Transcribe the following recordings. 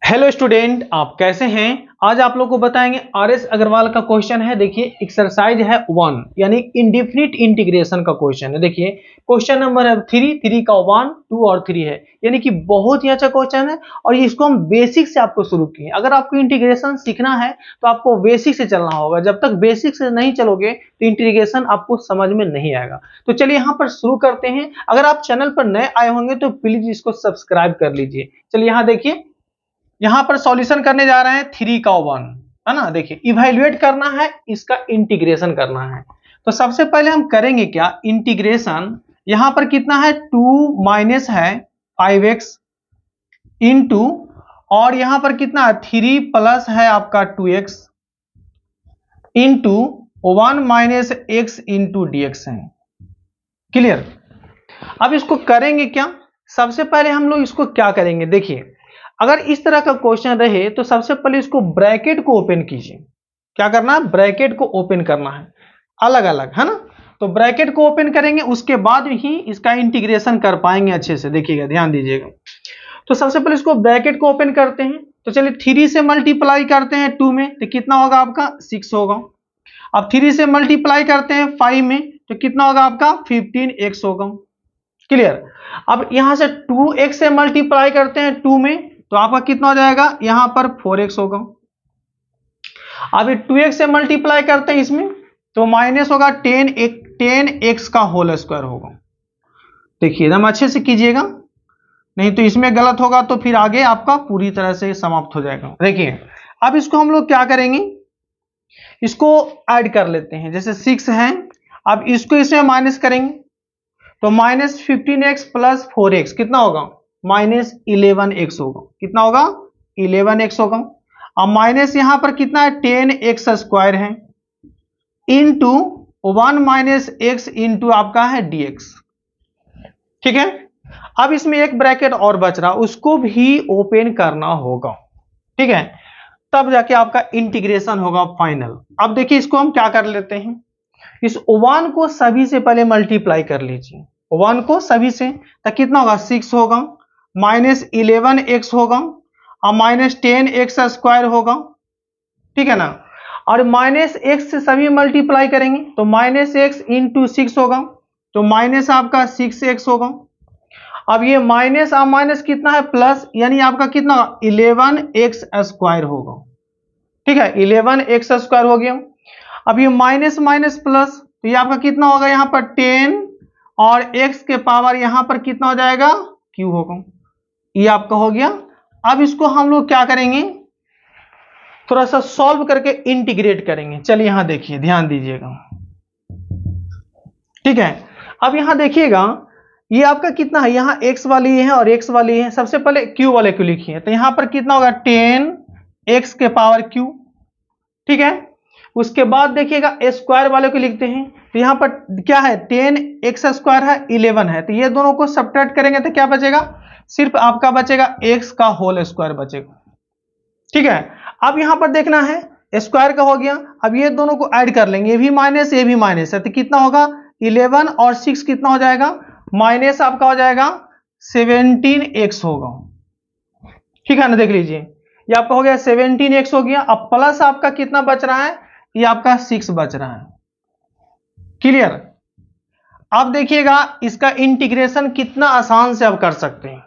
Hello student, आप कैसे हैं। आज आप लोग को बताएंगे आरएस अग्रवाल का क्वेश्चन है। देखिए एक्सरसाइज है 1 यानी इंडिफिनिट इंटीग्रेशन का क्वेश्चन है। देखिए क्वेश्चन नंबर है 3 का 1 2 और 3 है, यानी कि बहुत ही अच्छा क्वेश्चन है। और इसको हम बेसिक से आपको शुरू किए। अगर आपको इंटीग्रेशन सीखना है तो आपको बेसिक से चलना होगा। जब तक बेसिक से नहीं चलोगे तो इंटीग्रेशन आपको समझ में नहीं आएगा। तो चलिए यहाँ पर शुरू करते हैं। अगर आप चैनल पर नए आए होंगे तो प्लीज इसको सब्सक्राइब कर लीजिए। चलिए यहाँ देखिए, यहां पर सॉल्यूशन करने जा रहे हैं 3 का 1 है ना। देखिए इवैल्यूएट करना है, इसका इंटीग्रेशन करना है। तो सबसे पहले हम करेंगे क्या, इंटीग्रेशन। यहां पर कितना है 2 माइनस है 5x इंटू, और यहां पर कितना है 3 प्लस है आपका 2x into 1 minus x into dx है। क्लियर। अब इसको करेंगे क्या, सबसे पहले हम लोग इसको क्या करेंगे, देखिए अगर इस तरह का क्वेश्चन रहे तो सबसे पहले इसको ब्रैकेट को ओपन कीजिए। क्या करना है, ब्रैकेट को ओपन करना है अलग अलग, है ना। तो ब्रैकेट को ओपन करेंगे, उसके बाद ही इसका इंटीग्रेशन कर पाएंगे अच्छे से। देखिएगा, ध्यान दीजिएगा। तो सबसे पहले इसको ब्रैकेट को ओपन करते हैं। तो चलिए 3 से मल्टीप्लाई करते हैं 2 में, तो कितना होगा आपका 6 होगा। अब 3 से मल्टीप्लाई करते हैं 5 में, तो कितना होगा आपका 15x होगा। क्लियर। अब यहां से 2x से मल्टीप्लाई करते हैं 2 में, तो आपका कितना हो जाएगा, यहां पर 4x होगा। अभी 2x से मल्टीप्लाई करते हैं इसमें, तो माइनस होगा 10x का होल स्क्वायर होगा। देखिए एकदम अच्छे से कीजिएगा, नहीं तो इसमें गलत होगा तो फिर आगे आपका पूरी तरह से समाप्त हो जाएगा। देखिए अब इसको हम लोग क्या करेंगे, इसको ऐड कर लेते हैं। जैसे 6 है, अब इसको इसमें माइनस करेंगे, तो माइनस 15x प्लस 4x कितना होगा, माइनस 11x होगा। कितना होगा, 11x होगा। अब माइनस यहां पर कितना है 10x स्क्वायर है, इंटू 1 माइनस x इंटू आपका है dx। ठीक है। अब इसमें एक ब्रैकेट और बच रहा, उसको भी ओपन करना होगा। ठीक है, तब जाके आपका इंटीग्रेशन होगा फाइनल। अब देखिए इसको हम क्या कर लेते हैं, इस 1 को सभी से पहले मल्टीप्लाई कर लीजिए। 1 को सभी से, तो कितना होगा 6 होगा, माइनस 11x होगा, और माइनस 10x स्क्वायर होगा। ठीक है ना। और माइनस x से सभी मल्टीप्लाई करेंगे, तो माइनस x इंटू 6 होगा, तो माइनस आपका 6x होगा। अब ये माइनस और माइनस कितना है प्लस, यानी आपका कितना 11x स्क्वायर होगा। ठीक है, 11x स्क्वायर हो गया। अब ये माइनस माइनस प्लस, तो ये आपका कितना होगा, यहां पर 10 और x के पावर यहां पर कितना हो जाएगा q होगा। ये आपका हो गया। अब इसको हम लोग क्या करेंगे, थोड़ा सा सॉल्व करके इंटीग्रेट करेंगे। चलिए यहां देखिए, ध्यान दीजिएगा। ठीक है, अब यहां देखिएगा ये आपका कितना है, यहां x वाली है और x वाली है। सबसे पहले q वाले को लिखिए, तो यहां पर कितना होगा 10x के पावर q। ठीक है, उसके बाद देखिएगा स्क्वायर वाले को लिखते हैं, तो यहां पर क्या है 10x स्क्वायर है 11 है, तो ये दोनों को सब्ट्रैक्ट करेंगे तो क्या बचेगा, सिर्फ आपका बचेगा x का होल स्क्वायर बचेगा। ठीक है, अब यहां पर देखना है स्क्वायर का हो गया। अब ये दोनों को ऐड कर लेंगे, ये भी माइनस ये भी माइनस है, तो कितना होगा 11 और 6 कितना हो जाएगा, माइनस आपका हो जाएगा 17x होगा। ठीक है ना, देख लीजिए ये आपका हो गया 17x हो गया। अब प्लस आपका कितना बच रहा है, ये आपका 6 बच रहा है। क्लियर। अब देखिएगा इसका इंटीग्रेशन कितना आसान से आप कर सकते हैं।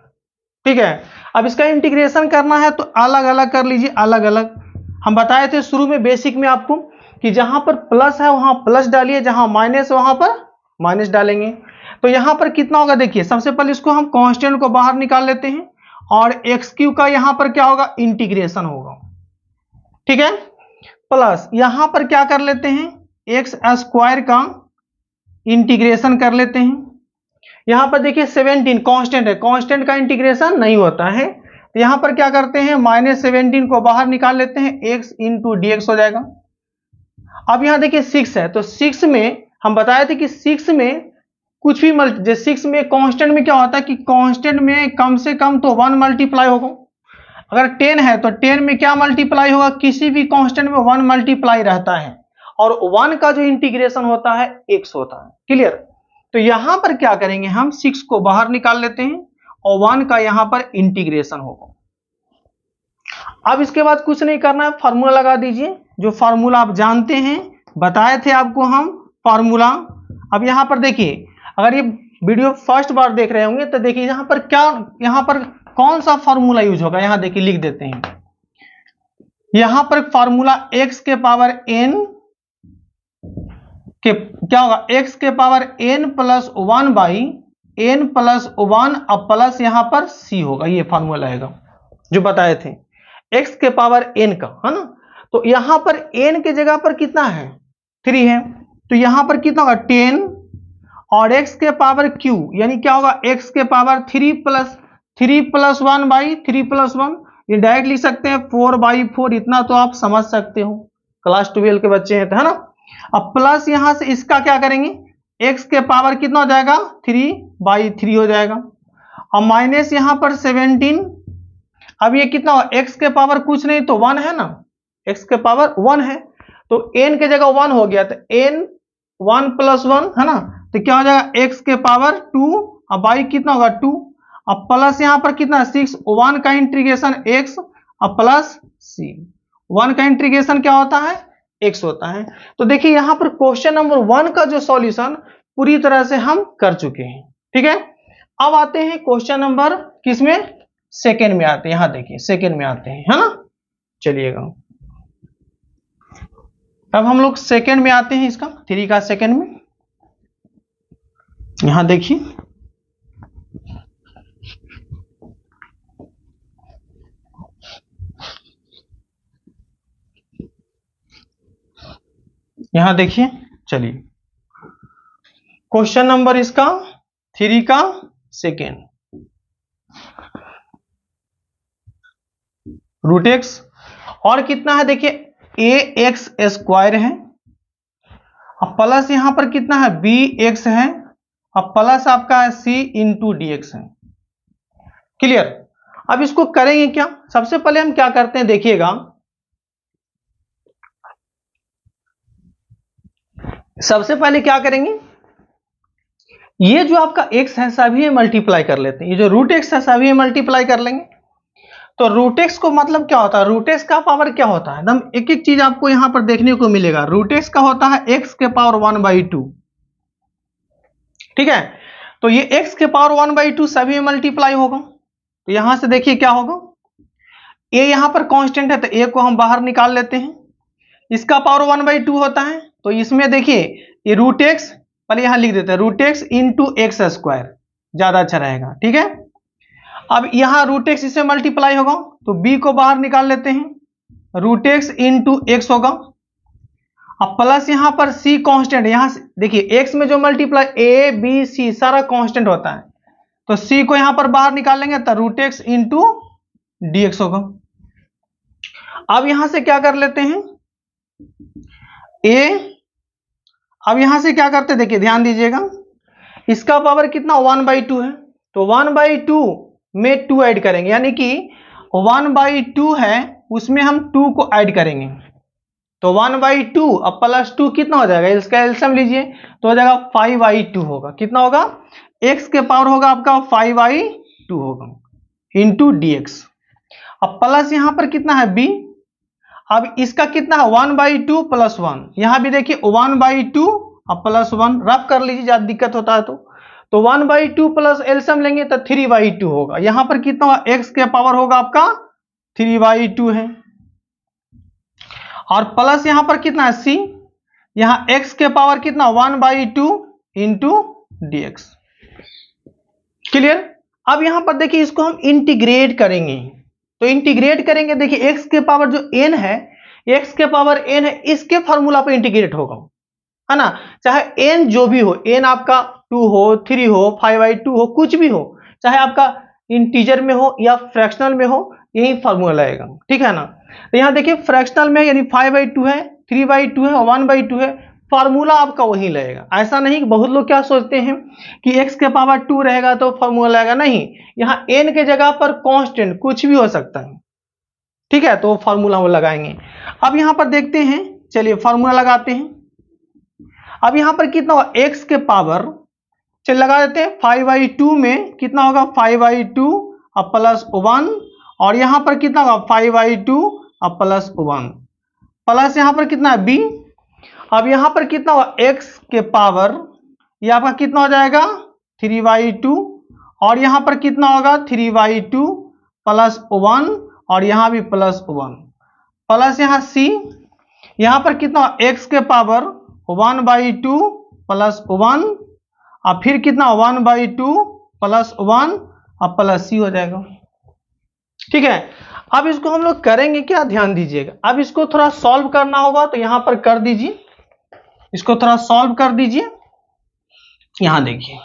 ठीक है, अब इसका इंटीग्रेशन करना है तो अलग अलग कर लीजिए, अलग अलग। हम बताए थे शुरू में बेसिक में आपको कि जहां पर प्लस है वहां प्लस डालिए, जहां माइनस है वहां पर माइनस डालेंगे। तो यहां पर कितना होगा, देखिए सबसे पहले इसको हम कांस्टेंट को बाहर निकाल लेते हैं, और एक्स क्यू का यहां पर क्या होगा, इंटीग्रेशन होगा। ठीक है, प्लस यहां पर क्या कर लेते हैं, एक्स स्क्वायर का इंटीग्रेशन कर लेते हैं। यहां पर देखिए 17 कांस्टेंट है, कांस्टेंट का इंटीग्रेशन नहीं होता है, तो यहां पर क्या करते हैं माइनस 17 को बाहर निकाल लेते हैं, x इंटू dx हो जाएगा। अब यहां देखिए 6 है, तो 6 में हम बताए थे कि 6 में कुछ भी मल्टी, 6 में कांस्टेंट में क्या होता है कि कांस्टेंट में कम से कम तो 1 मल्टीप्लाई होगा। अगर 10 है तो 10 में क्या मल्टीप्लाई होगा, किसी भी कांस्टेंट में 1 मल्टीप्लाई रहता है, और 1 का जो इंटीग्रेशन होता है x होता है। क्लियर। तो यहां पर क्या करेंगे, हम 6 को बाहर निकाल लेते हैं और 1 का यहां पर इंटीग्रेशन होगा। अब इसके बाद कुछ नहीं करना है, फार्मूला लगा दीजिए, जो फार्मूला आप जानते हैं, बताए थे आपको हम फार्मूला। अब यहां पर देखिए, अगर ये वीडियो फर्स्ट बार देख रहे होंगे तो देखिए यहां पर क्या, यहां पर कौन सा फार्मूला यूज होगा, यहां देखिए लिख देते हैं। यहां पर फार्मूला x के पावर n के क्या होगा, x के power n plus 1 by n plus 1 अब प्लस यहां पर c होगा, ये फार्मूला आएगा जो बताए थे x के पावर n का, है ना। तो यहां पर n के जगह पर कितना है, 3 है, तो यहां पर कितना होगा 10 और x के पावर q यानी क्या होगा x के पावर 3 प्लस 1 बाई 3 प्लस 1, ये डायरेक्ट लिख सकते हैं 4/4, इतना तो आप समझ सकते हो, क्लास 12 के बच्चे हैं तो, है ना। अब प्लस यहां से इसका क्या करेंगे, x के पावर कितना हो जाएगा 3/3 हो जाएगा, और माइनस यहां पर 17, अब ये कितना हो, x के पावर कुछ नहीं तो 1 है ना, x के पावर 1 है, तो n के जगह 1 हो गया, तो n 1 प्लस 1 है ना, तो क्या हो जाएगा x के पावर 2 और बाई कितना होगा 2, अब प्लस यहां पर कितना 6, 1 का इंटीग्रेशन x और प्लस c, 1 का इंटीग्रेशन क्या होता है x होता है। तो देखिए यहां पर क्वेश्चन नंबर 1 का जो सॉल्यूशन पूरी तरह से हम कर चुके हैं, ठीक है। अब आते हैं क्वेश्चन नंबर किसमें, सेकेंड में आते हैं, यहां देखिए सेकेंड में आते हैं, है ना। चलिएगा अब हम लोग सेकेंड में आते हैं, इसका 3 का सेकेंड में, यहां देखिए यहां देखिए, चलिए क्वेश्चन नंबर इसका 3 का सेकेंड, रूट एक्स और कितना है देखिए ए एक्स स्क्वायर है, अब प्लस यहां पर कितना है बी एक्स है, अब प्लस आपका है सी इंटू डी एक्स है, क्लियर। अब इसको करेंगे क्या, सबसे पहले हम क्या करते हैं देखिएगा, सबसे पहले क्या करेंगे, ये जो आपका x है सभी मल्टीप्लाई कर लेते हैं, ये जो रूट एक्स है सभी मल्टीप्लाई कर लेंगे। तो रूट एक्स को मतलब क्या होता है, रूट एक्स का पावर क्या होता है, एकदम एक एक चीज आपको यहां पर देखने को मिलेगा। रूट एक्स का होता है x के पावर 1/2, ठीक है। तो ये x के पावर 1/2 सभी मल्टीप्लाई होगा, तो यहां से देखिए क्या होगा, a यहां पर कांस्टेंट है तो a को हम बाहर निकाल लेते हैं, इसका पावर 1/2 होता है, तो इसमें देखिए ये रूट एक्स, पहले यहां लिख देते हैं root x into x square, ज्यादा अच्छा रहेगा, ठीक है। अब यहां रूट एक्स इससे मल्टीप्लाई होगा तो b को बाहर निकाल लेते हैं, रूट एक्स इंटू एक्स होगा, अब प्लस यहां पर c कांस्टेंट, यहां से देखिए x में जो मल्टीप्लाई a b c सारा कांस्टेंट होता है, तो c को यहां पर बाहर निकाल लेंगे तो root x into d x होगा। अब यहां से क्या कर लेते हैं a, अब यहां से क्या करते हैं देखिए ध्यान दीजिएगा, इसका पावर कितना 1/2 है, तो 1/2 में 2 ऐड करेंगे, यानी कि 1/2 है उसमें हम 2 को ऐड करेंगे, तो 1/2 अब प्लस 2 कितना हो जाएगा, इसका एलसीएम लीजिए तो हो जाएगा 5/2 होगा, कितना होगा x के पावर होगा आपका 5/2 होगा इंटू डी एक्स, अब प्लस यहां पर कितना है b, अब इसका कितना है 1/2 प्लस 1, यहां भी देखिए 1/2 अब प्लस 1 रफ कर लीजिए, ज्यादा दिक्कत होता है तो 1/2 प्लस एलसीएम लेंगे तो 3/2 होगा, यहां पर कितना होगा x के पावर होगा आपका 3/2 है, और प्लस यहां पर कितना है c, यहां x के पावर कितना 1/2 इंटू डी एक्स, क्लियर। अब यहां पर देखिए इसको हम इंटीग्रेट करेंगे, तो इंटीग्रेट करेंगे देखिए x के पावर जो n है, x के पावर n है इसके फॉर्मूला पर इंटीग्रेट होगा, है ना, चाहे n जो भी हो, n आपका 2 हो 3 हो 5/2 हो कुछ भी हो, चाहे आपका इंटीजर में हो या फ्रैक्शनल में हो, यही फॉर्मूला आएगा, ठीक है ना। तो यहां देखिए फ्रैक्शनल में यानी 5/2 है 3/2 है 1/2 है, फार्मूला आपका वही लगेगा, ऐसा नहीं कि बहुत लोग क्या सोचते हैं कि x के पावर 2 रहेगा तो फार्मूला लगेगा, नहीं, यहां n के जगह पर कांस्टेंट कुछ भी हो सकता है, ठीक है, तो फार्मूला हम लगाएंगे। अब यहां पर देखते हैं, चलिए फार्मूला लगाते हैं, अब यहां पर कितना होगा x के पावर, चलिए लगा देते हैं 5/2 में कितना होगा 5/2 अब प्लस 1 और यहाँ पर कितना होगा 5/2 और प्लस 1 प्लस यहाँ पर कितना है b। अब यहाँ पर कितना होगा x के पावर, ये आपका कितना हो जाएगा 3/2 और यहाँ पर कितना होगा 3/2 प्लस 1 और यहाँ भी प्लस 1 प्लस यहाँ c, यहाँ पर कितना x के पावर 1/2 प्लस 1 और फिर कितना 1/2 प्लस 1 और प्लस c हो जाएगा। ठीक है, अब इसको हम लोग करेंगे क्या, ध्यान दीजिएगा। अब इसको थोड़ा सॉल्व करना होगा तो यहां पर कर दीजिए, इसको थोड़ा सॉल्व कर दीजिए। यहां देखिए,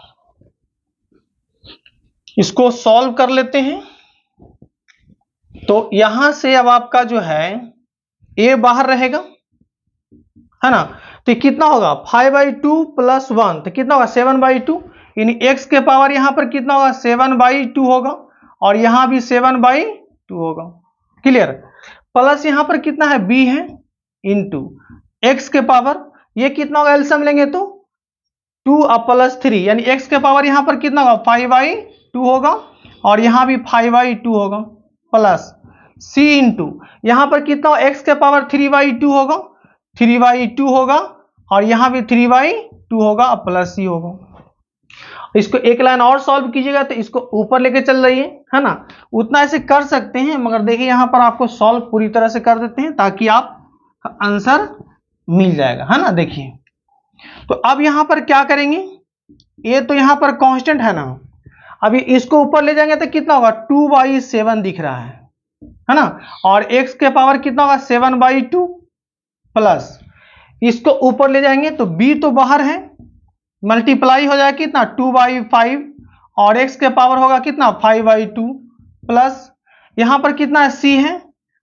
इसको सॉल्व कर लेते हैं। तो यहां से अब आपका जो है a बाहर रहेगा, है ना। तो कितना होगा 5/2 प्लस 1 तो कितना होगा 7/2, यानी x के पावर यहां पर कितना होगा 7/2 होगा और यहां भी 7/2 होगा। क्लियर। प्लस यहां पर कितना है b है इंटू x के पावर, ये कितना होगा एलसीएम लेंगे तो 2 और प्लस 3, यानी x के पावर यहां पर कितना होगा 5/2 होगा और यहां भी 5/2 होगा प्लस c इंटू यहां पर कितना होगा x के पावर 3/2 होगा 3/2 होगा और यहां भी 3/2 होगा और प्लस c होगा। इसको एक लाइन और सॉल्व कीजिएगा तो इसको ऊपर लेके चल रही है ना, उतना ऐसे कर सकते हैं, मगर देखिए यहां पर आपको सॉल्व पूरी तरह से कर देते हैं ताकि आप आंसर मिल जाएगा, है ना। देखिए तो अब यहां पर क्या करेंगे, ये तो यहां पर कांस्टेंट है ना, अभी इसको ऊपर ले जाएंगे तो कितना होगा 2/7 दिख रहा है ना, और x के पावर कितना होगा 7/2 प्लस इसको ऊपर ले जाएंगे तो b तो बाहर है, मल्टीप्लाई हो जाएगा कितना 2/5 और x के पावर होगा कितना 5/2 प्लस यहां पर कितना है c है,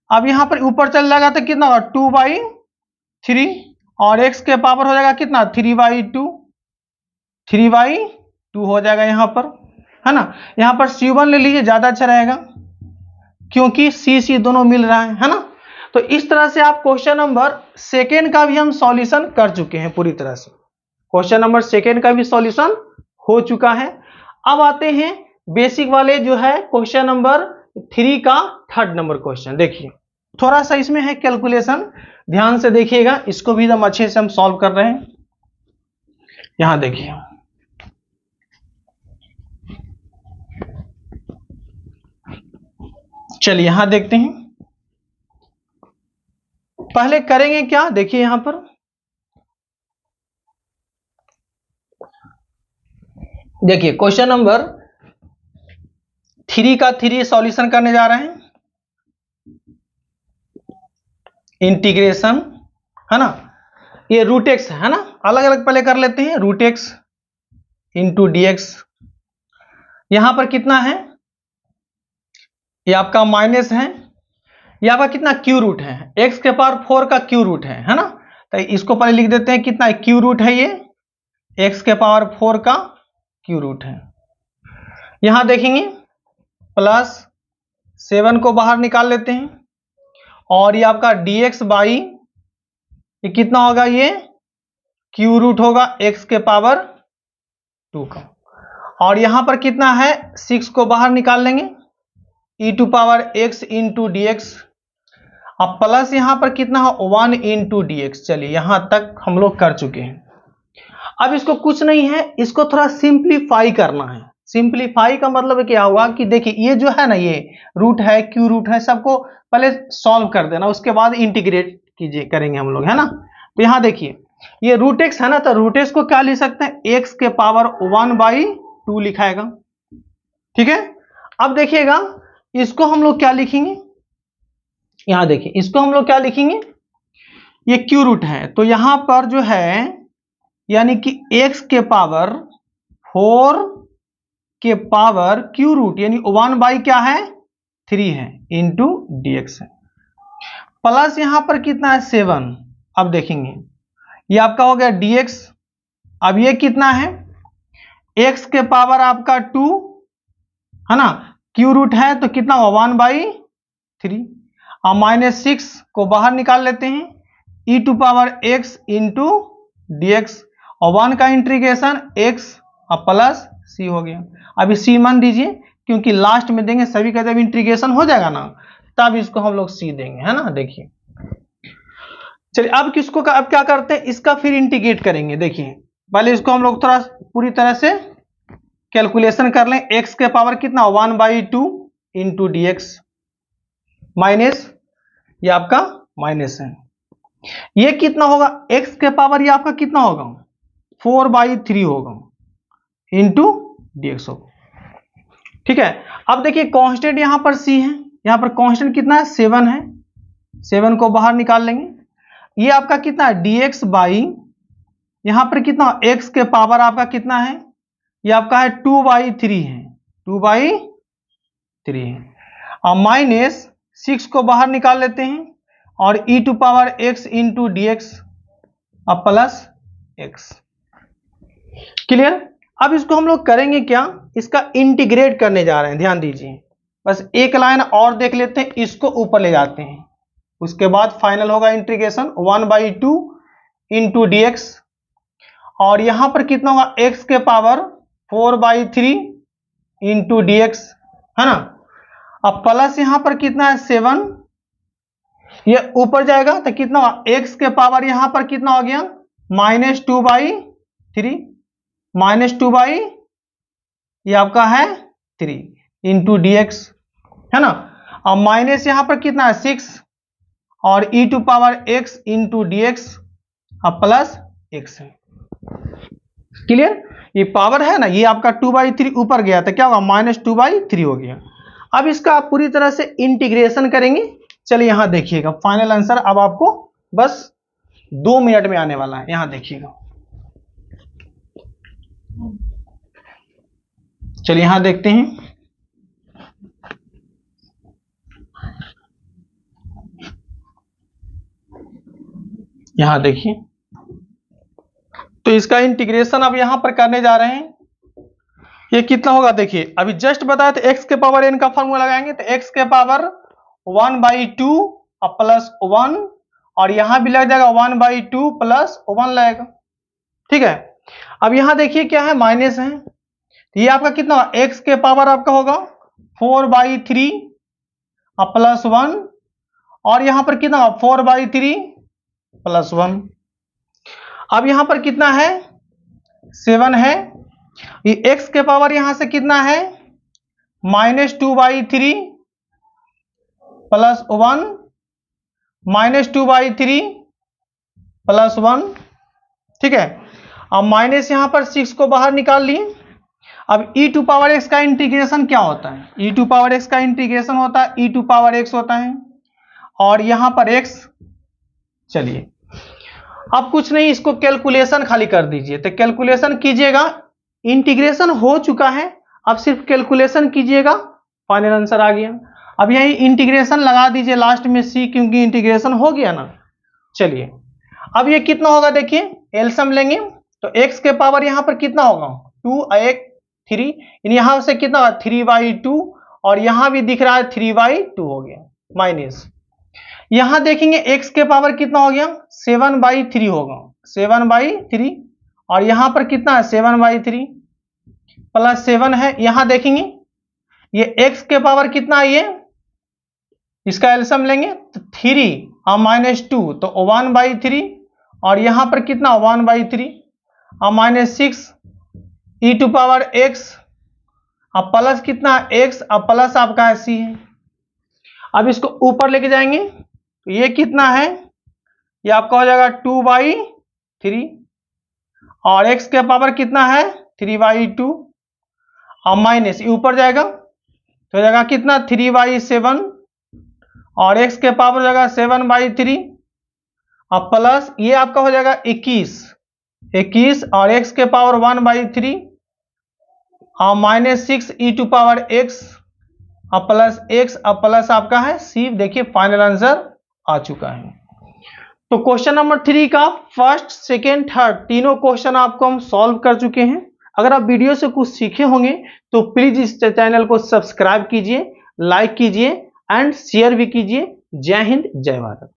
अब यहां पर ऊपर चल जाएगा तो कितना होगा 2/3 और x के पावर हो जाएगा कितना 3/2 हो जाएगा यहां पर, है ना। यहां पर c1 ले लीजिए, ज्यादा अच्छा रहेगा क्योंकि c दोनों मिल रहा है ना। तो इस तरह से आप क्वेश्चन नंबर सेकेंड का भी हम सॉल्यूशन कर चुके हैं पूरी तरह से, क्वेश्चन नंबर सेकेंड का भी सॉल्यूशन हो चुका है। अब आते हैं बेसिक वाले जो है क्वेश्चन नंबर 3 का थर्ड नंबर क्वेश्चन। देखिए थोड़ा सा इसमें है कैलकुलेशन, ध्यान से देखिएगा, इसको भी एकदम अच्छे से हम सॉल्व कर रहे हैं। यहां देखिए चलिए यहां देखते हैं, पहले करेंगे क्या, देखिए यहां पर देखिए क्वेश्चन नंबर 3 का 3 सॉल्यूशन करने जा रहे हैं, इंटीग्रेशन, है ना। ये रूट एक्स है ना, अलग अलग पहले कर लेते हैं, root x into d x, यहां पर कितना है, ये आपका माइनस है, ये आपका कितना क्यू रूट है, एक्स के पावर 4 का क्यू रूट है ना। तो इसको पहले लिख देते हैं, कितना है क्यू रूट है, ये एक्स के पावर 4 का क्यू रूट है। यहां देखेंगे प्लस 7 को बाहर निकाल लेते हैं और ये आपका dx बाई ये कितना होगा, ये क्यू रूट होगा x के पावर 2 का, और यहां पर कितना है 6 को बाहर निकाल लेंगे e to power x into d x, अब प्लस यहां पर कितना है 1 इंटू डी एक्स। चलिए यहां तक हम लोग कर चुके हैं। अब इसको कुछ नहीं है, इसको थोड़ा सिंप्लीफाई करना है। सिंप्लीफाई का मतलब क्या हुआ कि देखिए ये जो है ना, ये रूट है क्यू रूट है, सबको पहले सॉल्व कर देना, उसके बाद इंटीग्रेट कीजिए करेंगे हम लोग, है ना। तो यहां देखिए ये रूट एक्स है ना, तो रूट एक्स को क्या लिख सकते हैं, एक्स के पावर 1/2 लिखाएगा। ठीक है, अब देखिएगा इसको हम लोग क्या लिखेंगे, यहां देखिए इसको हम लोग क्या लिखेंगे, ये क्यू रूट है तो यहां पर जो है यानी कि x के पावर 4 के पावर क्यू रूट यानी 1/, क्या है 3 है इंटू dx है, प्लस यहां पर कितना है 7। अब देखेंगे ये आपका हो गया dx, अब ये कितना है x के पावर आपका 2 है ना, क्यू रूट है तो कितना हुआ 1/3 और -6 को बाहर निकाल लेते हैं, e to power x into dx और 1 का इंटीग्रेशन x और प्लस c हो गया। अभी c मान दीजिए क्योंकि लास्ट में देंगे सभी का जब इंटीग्रेशन हो जाएगा ना तब इसको हम लोग सी देंगे, है ना। देखिए चलिए अब किसको का अब क्या करते हैं, इसका फिर इंटीग्रेट करेंगे। देखिए पहले इसको हम लोग थोड़ा पूरी तरह से कैलकुलेशन कर लें। x के पावर कितना 1/2 इंटू डी एक्स माइनस ये आपका माइनस है, ये कितना होगा x के पावर ये आपका कितना होगा 4/3 होगा इंटू डी एक्स होगा। ठीक है, अब देखिए कांस्टेंट यहां पर c है, यहां पर कांस्टेंट कितना है 7 है, 7 को बाहर निकाल लेंगे। ये आपका कितना है dx बाई यहां पर कितना x के पावर आपका कितना है, ये आपका है 2/3 है, 2/3 है। अब माइनस 6 को बाहर निकाल लेते हैं और e to power x into d x अब प्लस x। क्लियर। अब इसको हम लोग करेंगे क्या, इसका इंटीग्रेट करने जा रहे हैं, ध्यान दीजिए। बस एक लाइन और देख लेते हैं, इसको ऊपर ले जाते हैं, उसके बाद फाइनल होगा इंटीग्रेशन 1/2 इंटू डी एक्स और यहां पर कितना होगा x के पावर 4/3 इंटू डी एक्स, है ना। अब प्लस यहां पर कितना है 7, ये ऊपर जाएगा तो कितना होगा x के पावर यहां पर कितना हो गया -2/3 -2 ये आपका है 3 इंटू डी एक्स, है ना। अब माइनस यहां पर कितना है 6 और e to power x into d x अब प्लस x है। क्लियर। ये पावर है ना, ये आपका 2/3 ऊपर गया तो क्या होगा -2/3 हो गया। अब इसका आप पूरी तरह से इंटीग्रेशन करेंगे। चलिए यहां देखिएगा फाइनल आंसर अब आपको बस 2 मिनट में आने वाला है, यहां देखिएगा। चलिए यहां देखते हैं, यहां देखिए तो इसका इंटीग्रेशन अब यहां पर करने जा रहे हैं। ये कितना होगा देखिए, अभी जस्ट बताया तो x के पावर n का फॉर्मूला लगाएंगे तो x के पावर 1/2 अब प्लस 1 और यहां भी लग जाएगा 1/2 प्लस 1 लगेगा। ठीक है, अब यहां देखिए क्या है माइनस है, ये आपका कितना होगा x के पावर आपका होगा 4/3 अब प्लस 1 और यहां पर कितना होगा 4/3 प्लस 1। अब यहां पर कितना है 7 है, ये x के पावर यहां से कितना है -2/3 प्लस 1 -2/3 प्लस 1। ठीक है, अब माइनस यहां पर 6 को बाहर निकाल लिए। अब e टू पावर x का इंटीग्रेशन क्या होता है, e टू पावर x का इंटीग्रेशन होता है e टू पावर x होता है और यहां पर x। चलिए अब कुछ नहीं, इसको कैलकुलेशन खाली कर दीजिए, तो कैलकुलेशन कीजिएगा, इंटीग्रेशन हो चुका है, अब सिर्फ कैलकुलेशन कीजिएगा, फाइनल आंसर आ गया। अब यही इंटीग्रेशन लगा दीजिए लास्ट में c, क्योंकि इंटीग्रेशन हो गया ना। चलिए अब ये कितना होगा देखिए, एलसीएम लेंगे तो x के पावर यहां पर कितना होगा 2 1 3, यहां से कितना होगा 3/2 और यहां भी दिख रहा है 3/2 हो गया माइनस। यहां देखेंगे x के पावर कितना हो गया 7/3 होगा 7/3 और यहां पर कितना है 7/3 प्लस 7 है। यहां देखेंगे ये x के पावर कितना है, ये इसका एलसीएम लेंगे तो 3 और -2 तो 1/3 और यहां पर कितना 1/3 और -6 e टू पावर x अब प्लस कितना x अब प्लस आपका है c है। अब इसको ऊपर लेके जाएंगे तो ये कितना है, ये आपका हो जाएगा 2/3 और x के पावर कितना है 3/2 और माइनस ये ऊपर जाएगा तो हो जाएगा कितना 3/7 और x के पावर हो जाएगा 7/3 और प्लस ये आपका हो जाएगा 21 और x के पावर 1/3 और -6 e टू पावर x और प्लस x और प्लस आपका है c। देखिए फाइनल आंसर आ चुका है। तो क्वेश्चन नंबर 3 का फर्स्ट सेकेंड थर्ड तीनों क्वेश्चन आपको हम सॉल्व कर चुके हैं। अगर आप वीडियो से कुछ सीखे होंगे तो प्लीज इस चैनल को सब्सक्राइब कीजिए, लाइक कीजिए एंड शेयर भी कीजिए। जय हिंद, जय भारत।